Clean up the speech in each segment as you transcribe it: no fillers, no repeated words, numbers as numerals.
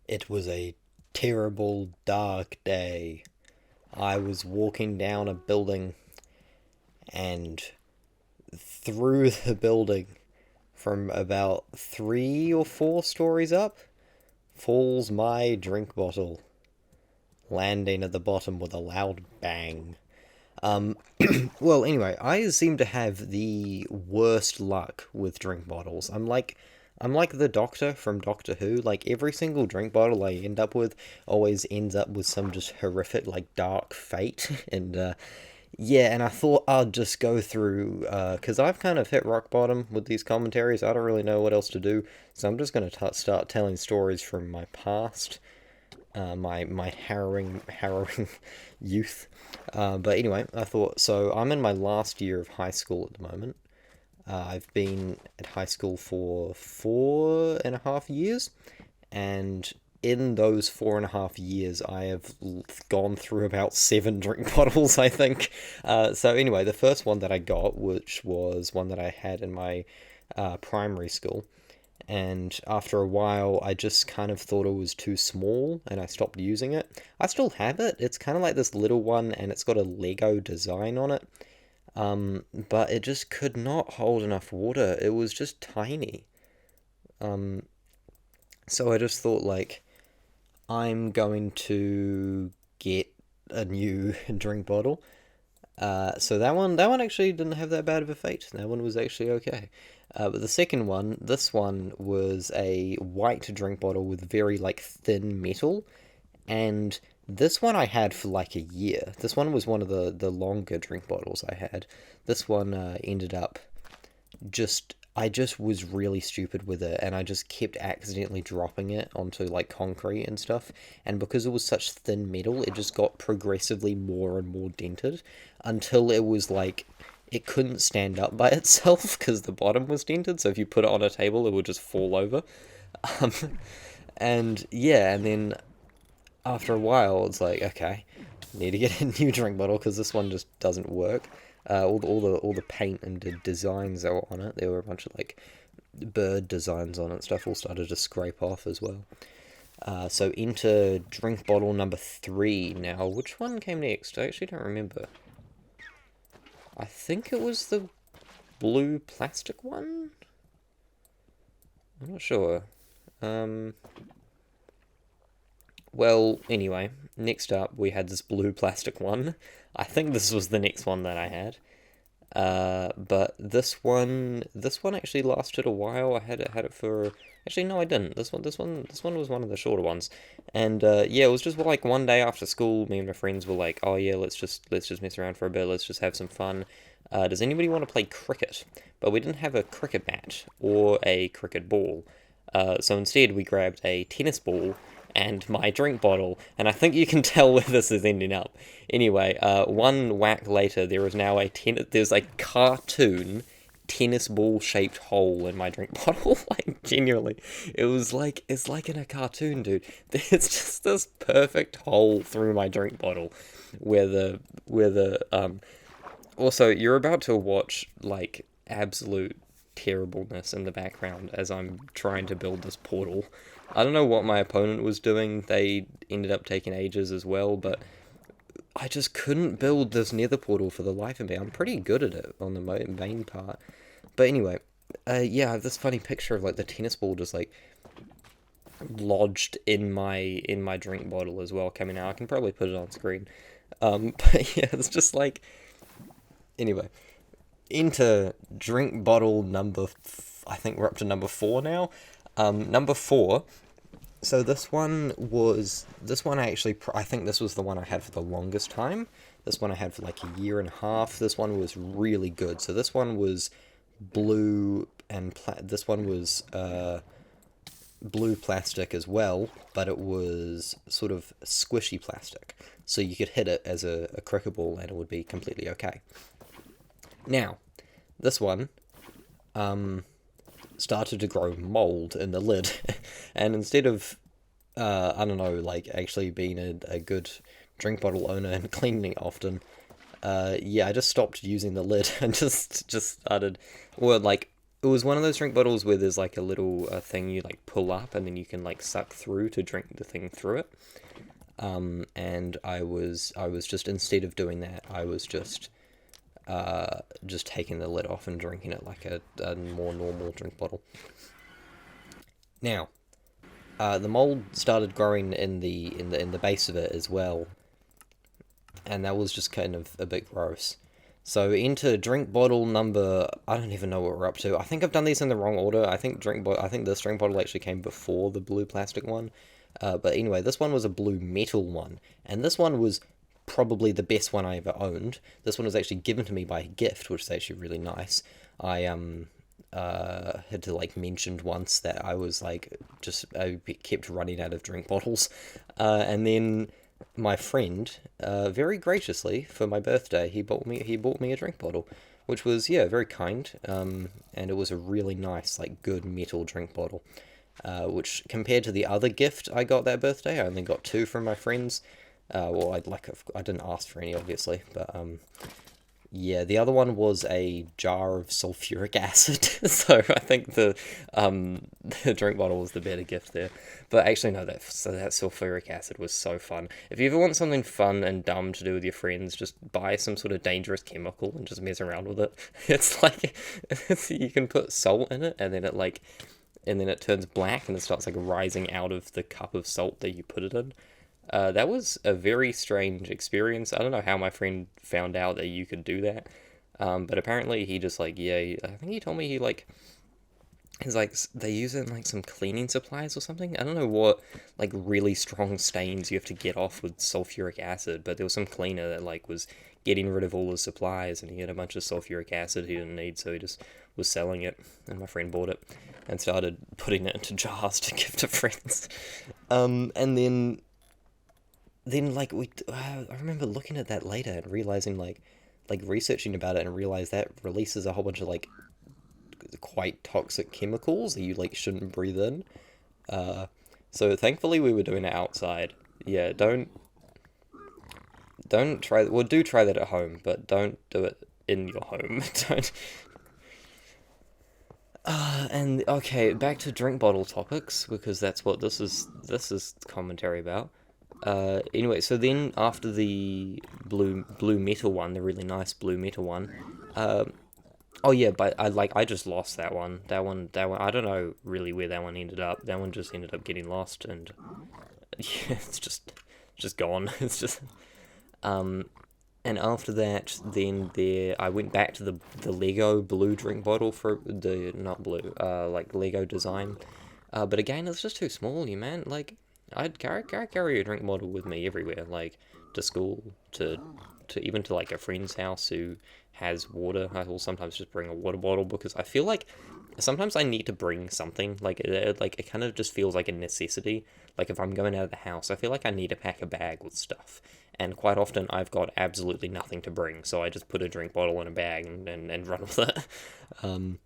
It was a terrible, dark day. I was walking down a building, and through the building, from about 3 or 4 stories up, falls my drink bottle, landing at the bottom with a loud bang. Um, well, anyway, I seem to have the worst luck with drink bottles. I'm like the Doctor from Doctor Who. Like every single drink bottle I end up with always ends up with some just horrific, like dark fate. And yeah, and I thought I'd just go through because I've kind of hit rock bottom with these commentaries. I don't really know what else to do, so I'm just gonna start telling stories from my past, my harrowing youth. But anyway, I thought so. I'm in my last year of high school at the moment. I've been at high school for 4.5 years, and in those 4.5 years, I have gone through about 7 drink bottles, I think. So anyway, the first one that I got, which was one that I had in my primary school, and after a while I just kind of thought it was too small and I stopped using it. I still have it. It's kind of like this little one and it's got a Lego design on it. But it just could not hold enough water. It was just tiny. Um, so I just thought like I'm going to get a new drink bottle. So that one actually didn't have that bad of a fate. That one was actually okay. But the second one, this one was a white drink bottle with very like thin metal, and this one I had for like a year. This one was one of the longer drink bottles I had. This one ended up just I just was really stupid with it, and I just kept accidentally dropping it onto like concrete and stuff. And because it was such thin metal, it just got progressively more and more dented until it was like it couldn't stand up by itself because the bottom was dented. So if you put it on a table, it would just fall over. Um, and yeah, and then after a while, it's like, okay, need to get a new drink bottle because this one just doesn't work. All the paint and the designs that were on it, there were a bunch of like bird designs on it, stuff all started to scrape off as well. So into drink bottle number 3 now. Which one came next? I actually don't remember. I think it was the blue plastic one. I'm not sure. Um, Well, anyway, next up we had this blue plastic one. I think this was the next one that I had. But this one actually lasted a while. I had it for actually no, I didn't. This one was one of the shorter ones, and yeah, it was just like one day after school. Me and my friends were like, oh yeah, let's just mess around for a bit. Let's just have some fun. Does anybody want to play cricket? But we didn't have a cricket bat or a cricket ball. So instead, we grabbed a tennis ball and my drink bottle, and I think you can tell where this is ending up. Anyway, one whack later, there's a cartoon tennis ball shaped hole in my drink bottle. Like genuinely, it's like in a cartoon, dude. There's just this perfect hole through my drink bottle, where the. Also, you're about to watch like absolute terribleness in the background as I'm trying to build this portal. I don't know what my opponent was doing. They ended up taking ages as well, but I just couldn't build this nether portal for the life of me. I'm pretty good at it on the main part. But anyway, yeah, I have this funny picture of like the tennis ball just like lodged in my drink bottle as well coming out. I can probably put it on screen. But yeah, it's just like anyway, into drink bottle number. I think we're up to number 4 now. Number 4. So this one I actually I think this was the one I had for the longest time. This one I had for like a year and a half. This one was really good. So this one was blue and this one was blue plastic as well, but it was sort of squishy plastic. So you could hit it as a cricket ball and it would be completely okay. Now, this one started to grow mold in the lid, and instead of I don't know, like actually being a good drink bottle owner and cleaning it often, yeah, I just stopped using the lid and just started, well, like It was one of those drink bottles where there's like a little thing you like pull up and then you can like suck through to drink the thing through it. And I was just, instead of doing that, I was just taking the lid off and drinking it like a more normal drink bottle. Now, the mold started growing in the base of it as well, and that was just kind of a bit gross. So into drink bottle number, I don't even know what we're up to. I think I've done these in the wrong order. I think this drink bottle actually came before the blue plastic one. But anyway, this one was a blue metal one, and this one was probably the best one I ever owned. This one was actually given to me by a gift, which is actually really nice. I had to like mentioned once that I kept running out of drink bottles, and then my friend, very graciously for my birthday, he bought me a drink bottle, which was, yeah, very kind. And it was a really nice, like, good metal drink bottle. Which compared to the other gift I got that birthday, I only got two from my friends. Well, I didn't ask for any, obviously, but yeah, the other one was a jar of sulfuric acid, so I think the drink bottle was the better gift there. But actually, no, that sulfuric acid was so fun. If you ever want something fun and dumb to do with your friends, just buy some sort of dangerous chemical and just mess around with it. It's like you can put salt in it, and then it turns black and it starts like rising out of the cup of salt that you put it in. That was a very strange experience. I don't know how my friend found out that you could do that. But apparently he just like, yeah, I think he told me he's like, they use it in like some cleaning supplies or something. I don't know what like really strong stains you have to get off with sulfuric acid, but there was some cleaner that like was getting rid of all the supplies, and he had a bunch of sulfuric acid he didn't need, so he just was selling it, and my friend bought it and started putting it into jars to give to friends. And then like I remember looking at that later and realizing like researching about it, and realized that releases a whole bunch of like quite toxic chemicals that you like shouldn't breathe in. So thankfully we were doing it outside. Yeah, don't try. Well, do try that at home, but don't do it in your home. Don't. And okay, back to drink bottle topics, because that's what this is commentary about. Anyway, so then after the blue metal one, the really nice blue metal one, oh yeah, but I just lost that one. That one. I don't know really where that one ended up. That one just ended up getting lost, and yeah, it's just gone. It's just and after that, then I went back to the Lego blue drink bottle for the not blue, like Lego design. But again, it's just too small, you man. Like I'd carry a drink bottle with me everywhere, like to school, to even to like a friend's house who has water. I will sometimes just bring a water bottle, because I feel like sometimes I need to bring something. Like it kind of just feels like a necessity. Like if I'm going out of the house, I feel like I need to pack a bag with stuff. And quite often I've got absolutely nothing to bring, so I just put a drink bottle in a bag and run with it. And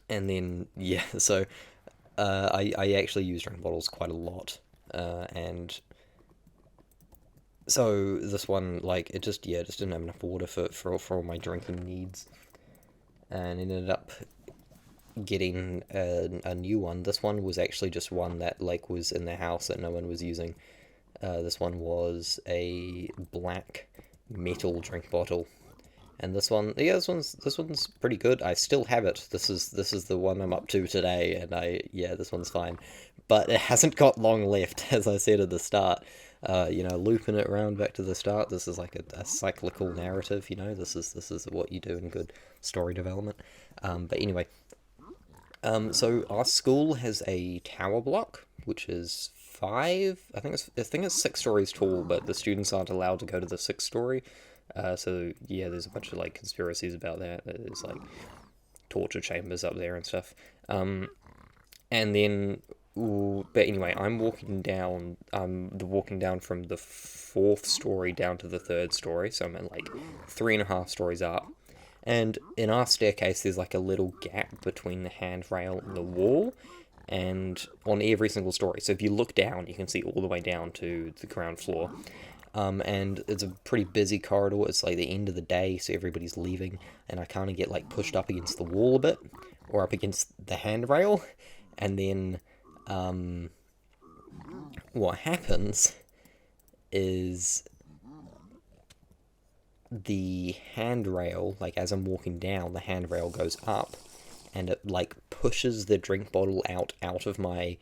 then yeah, so I actually use drink bottles quite a lot, and so this one, like, it just didn't have enough water for all my drinking needs, and ended up getting a new one. This one was actually just one that like was in the house that no one was using. This one was a black metal drink bottle, and this one's pretty good. I still have it. This is the one I'm up to today, and this one's fine, but it hasn't got long left, as I said at the start. Looping it around back to the start. This is like a cyclical narrative. This is what you do in good story development. But anyway, so our school has a tower block, which is I think it's 6 stories tall, but the students aren't allowed to go to the 6th story. So yeah, there's a bunch of like conspiracies about that. There's like torture chambers up there and stuff. And then, but anyway, I'm walking down from the 4th story down to the 3rd story, so I'm at like 3.5 stories up. And in our staircase, there's like a little gap between the handrail and the wall, and on every single story. So if you look down, you can see all the way down to the ground floor. And it's a pretty busy corridor. It's like the end of the day, so everybody's leaving, and I kind of get like pushed up against the wall a bit, or up against the handrail, and then what happens is the handrail, like as I'm walking down, the handrail goes up, and it like pushes the drink bottle out of my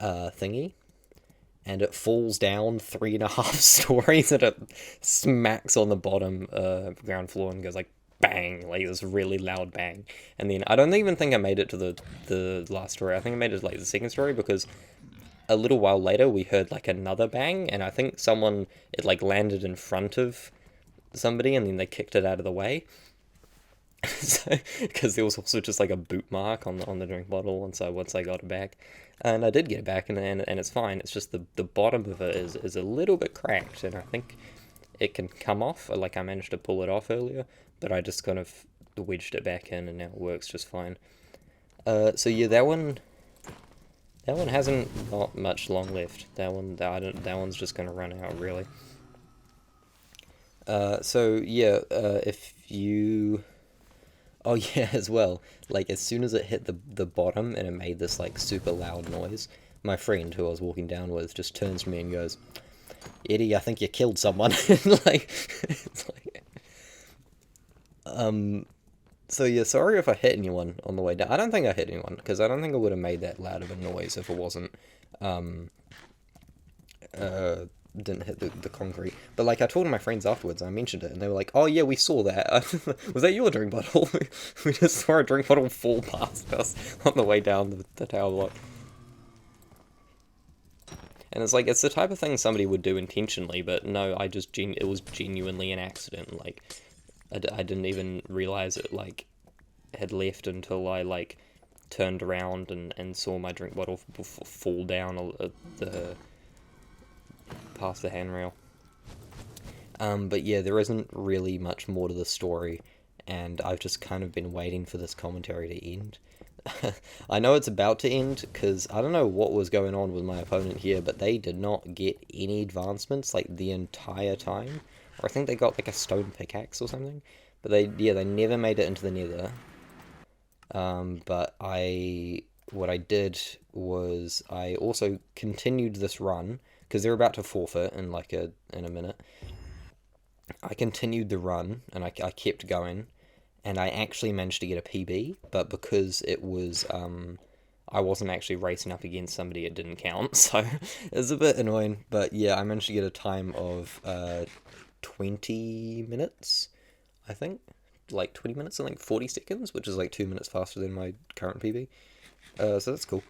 thingy, and it falls down 3.5 stories, and it smacks on the bottom ground floor and goes like bang, like this really loud bang. And then I don't even think I made it to the last story. I think I made it to like the second story, because a little while later we heard like another bang, and I think it like landed in front of somebody, and then they kicked it out of the way. So, because there was also just like a boot mark on the drink bottle, and so once I got it back, and I did get it back, and it's fine. It's just the bottom of it is a little bit cracked, and I think it can come off. Like I managed to pull it off earlier, but I just kind of wedged it back in, and now it works just fine. So yeah, that one hasn't got much long left. That one's just gonna run out really. So yeah, if you, oh yeah, as well, like as soon as it hit the bottom and it made this like super loud noise, my friend who I was walking down with just turns to me and goes, "Eddie, I think you killed someone." Like, it's like, so yeah, sorry if I hit anyone on the way down. I don't think I hit anyone, because I don't think I would have made that loud of a noise if it wasn't, didn't hit the concrete. But like I told my friends afterwards, I mentioned it, and they were like, "Oh yeah, we saw that. Was that your drink bottle?" We just saw a drink bottle fall past us on the way down the tower block. And it's like, it's the type of thing somebody would do intentionally, but no, it was genuinely an accident. Like, I didn't even realize it, like, had left until I, like, turned around and saw my drink bottle fall down past the handrail. But yeah, there isn't really much more to the story, and I've just kind of been waiting for this commentary to end. I know it's about to end, because I don't know what was going on with my opponent here, but they did not get any advancements, like, the entire time. Or I think they got, like, a stone pickaxe or something. But they never made it into the nether. But what I did was I also continued this run, because they're about to forfeit in, like, in a minute. I continued the run, and I kept going, and I actually managed to get a PB, but because it was, I wasn't actually racing up against somebody, it didn't count, so it was a bit annoying, but yeah, I managed to get a time of, 20 minutes, I think, like 20 minutes and like 40 seconds, which is like 2 minutes faster than my current PB, so that's cool.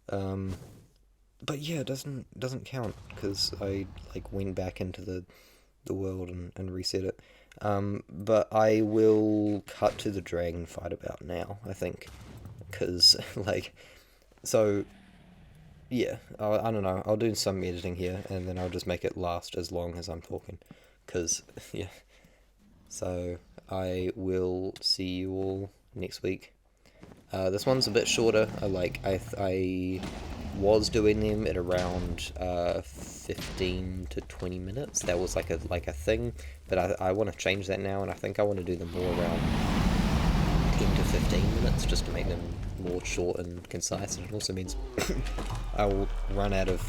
But yeah, it doesn't count, because I, like, went back into the world and reset it. But I will cut to the dragon fight about now, I think, because, like, so, yeah, I don't know, I'll do some editing here, and then I'll just make it last as long as I'm talking, because, yeah, so I will see you all next week. This one's a bit shorter. I was doing them at around 15 to 20 minutes. That was like a thing, but I want to change that now, and I think I want to do them more around 10 to 15 minutes, just to make them more short and concise. And it also means I will run out of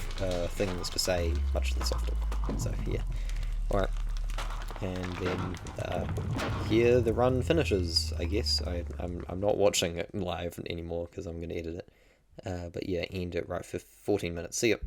things to say much less often. So yeah, all right. And then here the run finishes, I guess. I'm not watching it live anymore, because I'm going to edit it. But yeah, end it right for 14 minutes. See ya.